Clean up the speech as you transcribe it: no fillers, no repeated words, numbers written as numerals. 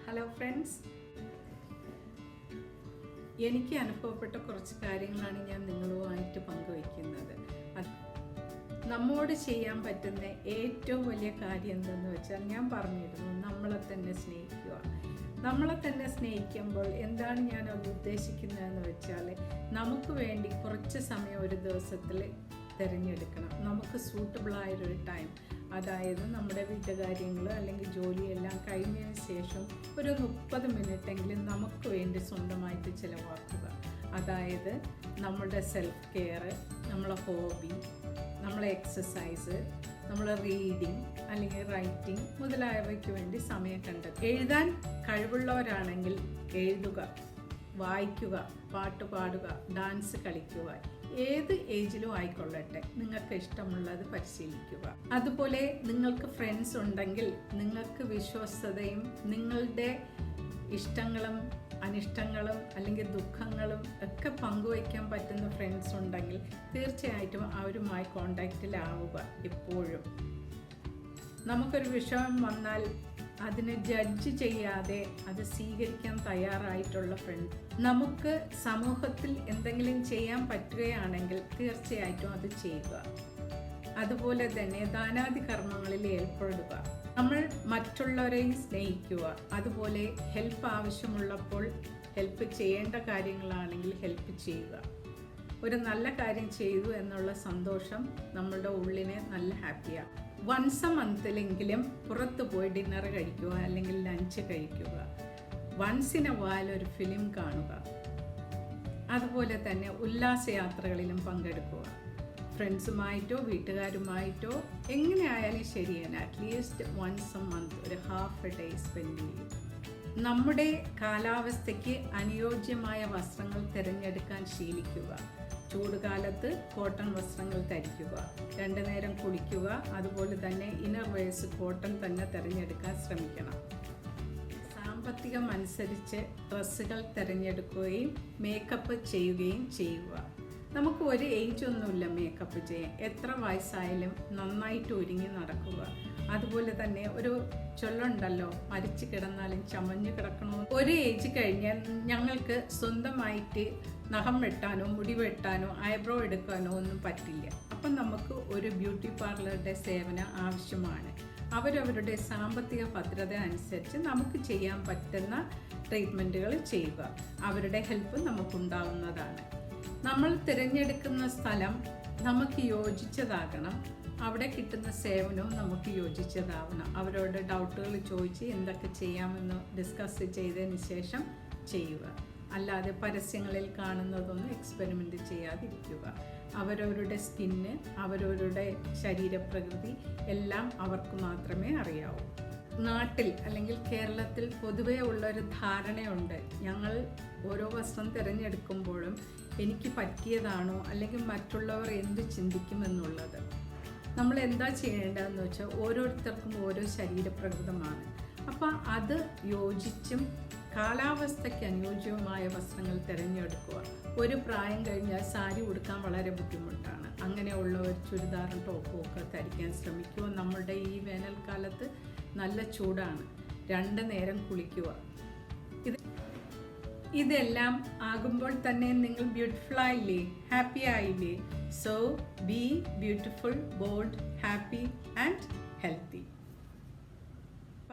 Hello friends, എനിക്ക് അനുഭവപ്പെട്ട കുറച്ച് കാര്യങ്ങളാണ് ഞാൻ നിങ്ങളുമായിട്ട് പങ്കുവയ്ക്കുന്നത്. നമ്മോട് ചെയ്യാൻ പറ്റുന്ന ഏറ്റവും വലിയ കാര്യം എന്തെന്ന് വെച്ചാൽ, ഞാൻ പറഞ്ഞിരുന്നു, നമ്മളെ തന്നെ സ്നേഹിക്കുക. നമ്മളെ തന്നെ സ്നേഹിക്കുമ്പോൾ എന്താണ് ഞാൻ അത് ഉദ്ദേശിക്കുന്നതെന്ന് വെച്ചാൽ, നമുക്ക് വേണ്ടി കുറച്ച് സമയം ഒരു ദിവസത്തിൽ തിരഞ്ഞെടുക്കണം. നമുക്ക് സൂട്ടബിളായൊരു ടൈം, അതായത് നമ്മുടെ വീട്ടുകാര്യങ്ങൾ അല്ലെങ്കിൽ ജോലിയെല്ലാം കഴിഞ്ഞതിന് ശേഷം ഒരു 30 മിനിറ്റെങ്കിലും നമുക്ക് വേണ്ടി സ്വന്തമായിട്ട് ചിലവാക്കുക. അതായത് നമ്മുടെ സെൽഫ് കെയർ, നമ്മളെ ഹോബി, നമ്മളെ എക്സസൈസ്, നമ്മളെ റീഡിങ് അല്ലെങ്കിൽ റൈറ്റിംഗ് മുതലായവയ്ക്ക് വേണ്ടി സമയം കണ്ടെത്തുക. എഴുതാൻ കഴിവുള്ളവരാണെങ്കിൽ എഴുതുക, വായിക്കുക, പാട്ട് പാടുക, ഡാൻസ് കളിക്കുക. ഏത് ഏജിലും ആയിക്കൊള്ളട്ടെ, നിങ്ങൾക്ക് ഇഷ്ടമുള്ളത് പരിശീലിക്കുക. അതുപോലെ നിങ്ങൾക്ക് ഫ്രണ്ട്സ് ഉണ്ടെങ്കിൽ, നിങ്ങൾക്ക് വിശ്വസ്തതയും നിങ്ങളുടെ ഇഷ്ടങ്ങളും അനിഷ്ടങ്ങളും അല്ലെങ്കിൽ ദുഃഖങ്ങളും ഒക്കെ പങ്കുവയ്ക്കാൻ പറ്റുന്ന ഫ്രണ്ട്സ് ഉണ്ടെങ്കിൽ തീർച്ചയായിട്ടും അവരുമായി കോണ്ടാക്റ്റിലാവുക. എപ്പോഴും നമുക്കൊരു വിഷയം വന്നാൽ അതിനെ ജഡ്ജ് ചെയ്യാതെ അത് സ്വീകരിക്കാൻ തയ്യാറായിട്ടുള്ള ഫ്രണ്ട്. നമുക്ക് സമൂഹത്തിൽ എന്തെങ്കിലും ചെയ്യാൻ പറ്റുകയാണെങ്കിൽ തീർച്ചയായിട്ടും അത് ചെയ്യുക. അതുപോലെ തന്നെ ദാനാദി കർമ്മങ്ങളിൽ ഏർപ്പെടുക. നമ്മൾ മറ്റുള്ളവരെയും സ്നേഹിക്കുക. അതുപോലെ ഹെൽപ്പ് ആവശ്യമുള്ളപ്പോൾ ഹെൽപ്പ് ചെയ്യേണ്ട കാര്യങ്ങളാണെങ്കിൽ ഹെൽപ്പ് ചെയ്യുക. ഒരു നല്ല കാര്യം ചെയ്തു എന്നുള്ള സന്തോഷം നമ്മളുടെ ഉള്ളിനെ നല്ല ഹാപ്പിയാണ്. വൺസ് എ മന്തിലെങ്കിലും പുറത്ത് പോയി ഡിന്നർ കഴിക്കുക അല്ലെങ്കിൽ ലഞ്ച് കഴിക്കുക. വൺസ് ഇൻ എ വൈൽ ഒരു ഫിലിം കാണുക. അതുപോലെ തന്നെ ഉല്ലാസയാത്രകളിലും പങ്കെടുക്കുക. ഫ്രണ്ട്സുമായിട്ടോ വീട്ടുകാരുമായിട്ടോ എങ്ങനെയായാലും ശരിയാണ്, അറ്റ്ലീസ്റ്റ് വൺസ് എ മന്ത് ഒരു ഹാഫ് എ ഡേ സ്പെൻഡ് ചെയ്യും. നമ്മുടെ കാലാവസ്ഥയ്ക്ക് അനുയോജ്യമായ വസ്ത്രങ്ങൾ തിരഞ്ഞെടുക്കാൻ ശീലിക്കുക. ചൂടുകാലത്ത് കോട്ടൺ വസ്ത്രങ്ങൾ ധരിക്കുക. 2 നേരം കുളിക്കുക. അതുപോലെ തന്നെ ഇന്നർ വെയർസ് കോട്ടൺ തന്നെ തിരഞ്ഞെടുക്കാൻ ശ്രമിക്കണം. സാമ്പത്തികം അനുസരിച്ച് ഡ്രസ്സുകൾ തിരഞ്ഞെടുക്കുകയും മേക്കപ്പ് ചെയ്യുകയും ചെയ്യുക. നമുക്ക് ഒരു ഏജ് ഒന്നുമില്ല മേക്കപ്പ് ചെയ്യാൻ. എത്ര വയസ്സായാലും നന്നായിട്ട് ഒരുങ്ങി നടക്കുക. അതുപോലെ തന്നെ ഒരു ചൊല്ലുണ്ടല്ലോ, മരിച്ചു കിടന്നാലും ചമഞ്ഞു കിടക്കണോ. ഒരു ഏജ് കഴിഞ്ഞാൽ ഞങ്ങൾക്ക് സ്വന്തമായിട്ട് നഖം വെട്ടാനോ മുടി വെട്ടാനോ ഐബ്രോ എടുക്കാനോ ഒന്നും പറ്റില്ല. അപ്പം നമുക്ക് ഒരു ബ്യൂട്ടി പാർലറുടെ സേവനം ആവശ്യമാണ്. അവരവരുടെ സാമ്പത്തിക ഭദ്രത അനുസരിച്ച് നമുക്ക് ചെയ്യാൻ പറ്റുന്ന ട്രീറ്റ്മെൻറ്റുകൾ ചെയ്യുക. അവരുടെ ഹെൽപ്പ് നമുക്കുണ്ടാവുന്നതാണ്. നമ്മൾ തിരഞ്ഞെടുക്കുന്ന സ്ഥലം നമുക്ക് യോജിച്ചതാകണം. അവിടെ കിട്ടുന്ന സേവനവും നമുക്ക് യോജിച്ചതാവണം. അവരോട് ഡൗട്ടുകൾ ചോദിച്ച് എന്തൊക്കെ ചെയ്യാമെന്ന് ഡിസ്കസ് ചെയ്തതിന് ശേഷം ചെയ്യുക. അല്ലാതെ പരസ്യങ്ങളിൽ കാണുന്നതൊന്നും എക്സ്പെരിമെൻ്റ് ചെയ്യാതിരിക്കുക. അവരവരുടെ സ്കിന്ന്, അവരവരുടെ ശരീരപ്രകൃതി എല്ലാം അവർക്ക് മാത്രമേ അറിയാവൂ. നാട്ടിൽ അല്ലെങ്കിൽ കേരളത്തിൽ പൊതുവേ ഉള്ളൊരു ധാരണയുണ്ട്, ഞങ്ങൾ ഓരോ വസ്ത്രം തിരഞ്ഞെടുക്കുമ്പോഴും എനിക്ക് പറ്റിയതാണോ അല്ലെങ്കിൽ മറ്റുള്ളവർ എന്ത് ചിന്തിക്കുമെന്നുള്ളത്. നമ്മൾ എന്താ ചെയ്യേണ്ടതെന്ന് വെച്ചാൽ, ഓരോരുത്തർക്കും ഓരോ ശരീരപ്രകൃതമാണ്. അപ്പോൾ അത് യോജിച്ചും കാലാവസ്ഥയ്ക്ക് അനുയോജ്യമായ വസ്ത്രങ്ങൾ തിരഞ്ഞെടുക്കുക. ഒരു പ്രായം കഴിഞ്ഞാൽ സാരി ഉടുക്കാൻ വളരെ ബുദ്ധിമുട്ടാണ്. അങ്ങനെയുള്ളവർ ചുരിദാറും ടോപ്പും ഒക്കെ ധരിക്കാൻ ശ്രമിക്കുക. നമ്മളുടെ ഈ വേനൽക്കാലത്ത് നല്ല ചൂടാണ്. 2 നേരം കുളിക്കുക. ഇതെല്ലാം ആകുമ്പോൾ തന്നെ നിങ്ങൾ ബ്യൂട്ടിഫുൾ ആയില്ലേ, ഹാപ്പി ആയില്ലേ? So B beautiful, bold, happy and healthy.